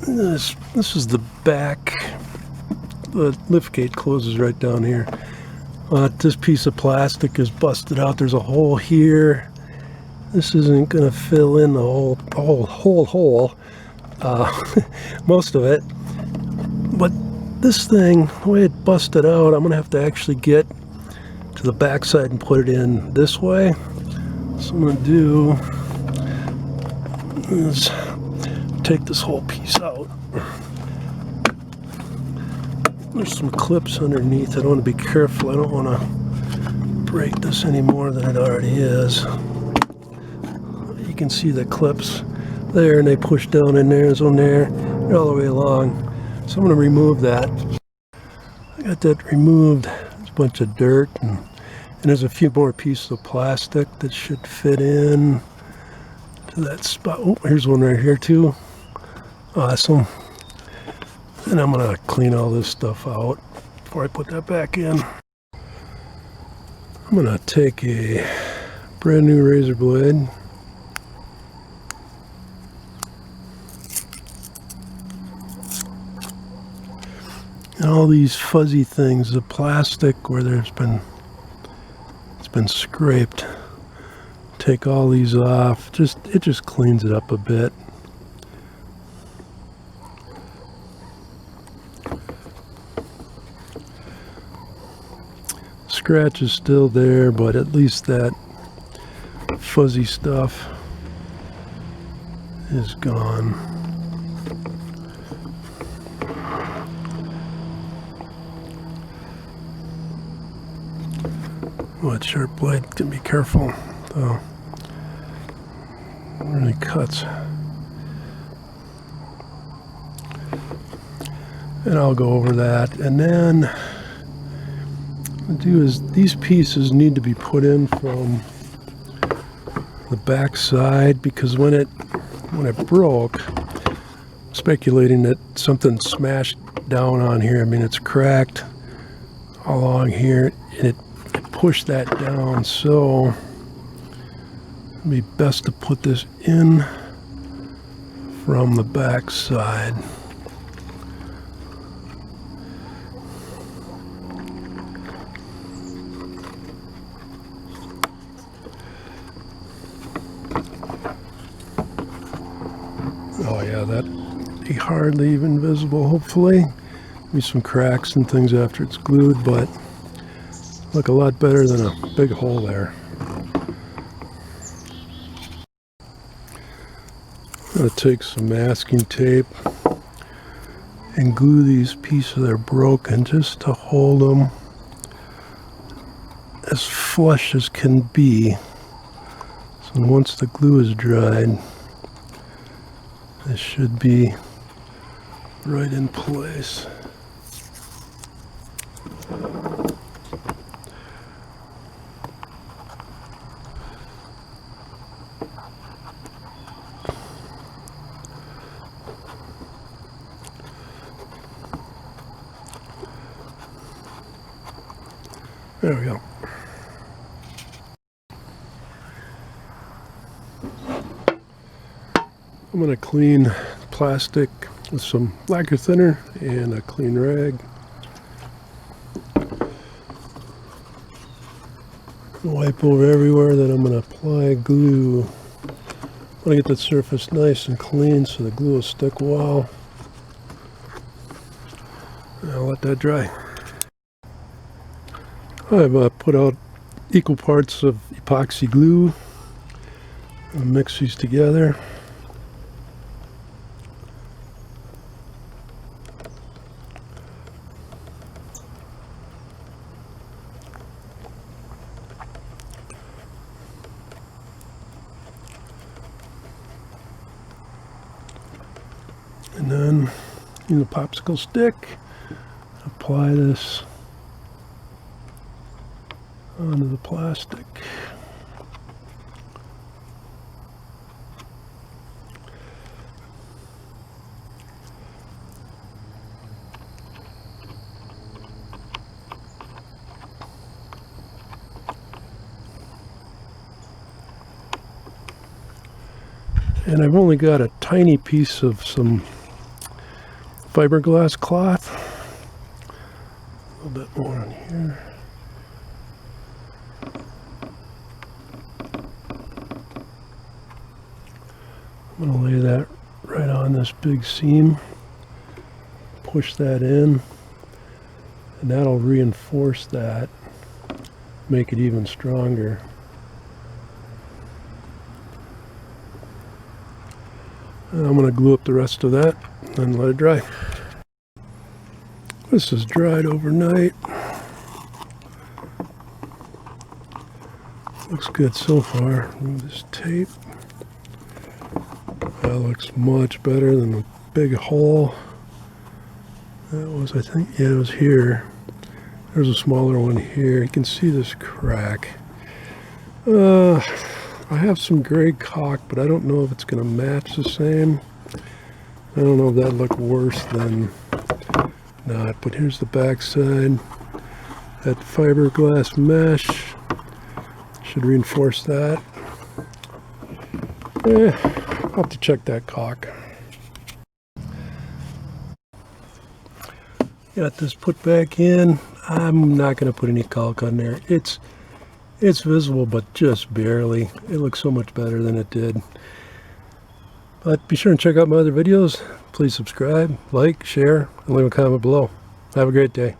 This is the back. The lift gate closes right down here. This piece of plastic is busted out. There's a hole here. This isn't going to fill in the whole hole, most of it. But this thing, the way it busted out, I'm going to have to actually get to the back side and put it in this way. So I'm going to do is take this whole piece out. There's some clips underneath. I don't want to be careful. I don't want to break this any more than it already is. You can see the clips there, and they push down in there, so they're all the way along. So I'm going to remove that. I got that removed. There's a bunch of dirt, and there's a few more pieces of plastic that should fit in to that spot. Oh, here's one right here too. Awesome. And I'm going to clean all this stuff out before I put that back in. I'm going to take a brand new razor blade. And all these fuzzy things, the plastic where it's been scraped. Take all these off. It just cleans it up a bit. Scratch is still there, but at least that fuzzy stuff is gone. With sharp blade, can be careful though. It really cuts. And I'll go over that, and then what I'll do is these pieces need to be put in from the back side, because when it broke, I'm speculating that something smashed down on here. I mean, it's cracked all along here, and it pushed that down, so it'd be best to put this in from the back side. Oh yeah, that'd be hardly even visible, hopefully. Maybe some cracks and things after it's glued, but look a lot better than a big hole there. I'm going to take some masking tape and glue these pieces that are broken just to hold them as flush as can be. So once the glue is dried, this should be right in place. There we go. I'm going to clean plastic with some lacquer thinner and a clean rag. Wipe over everywhere, then I'm going to apply glue. I want to get that surface nice and clean so the glue will stick well. And I'll let that dry. I've put out equal parts of epoxy glue. I'll mix these together. And then, in the popsicle stick, apply this onto the plastic. And I've only got a tiny piece of some fiberglass cloth. A little bit more on here. I'm going to lay that right on this big seam. Push that in, and that'll reinforce that, make it even stronger. And I'm going to glue up the rest of that and let it dry. This is dried overnight. Looks good so far. Remove this tape. That looks much better than the big hole. That was, I think, yeah, it was here. There's a smaller one here. You can see this crack. I have some gray caulk, but I don't know if it's going to match the same. I don't know if that looked worse than not, but here's the back side. That fiberglass mesh should reinforce that. I'll have to check that caulk. Got this put back in. I'm not going to put any caulk on there. It's visible, but just barely. It looks so much better than it did. But be sure and check out my other videos. Please subscribe, like, share, and leave a comment below. Have a great day.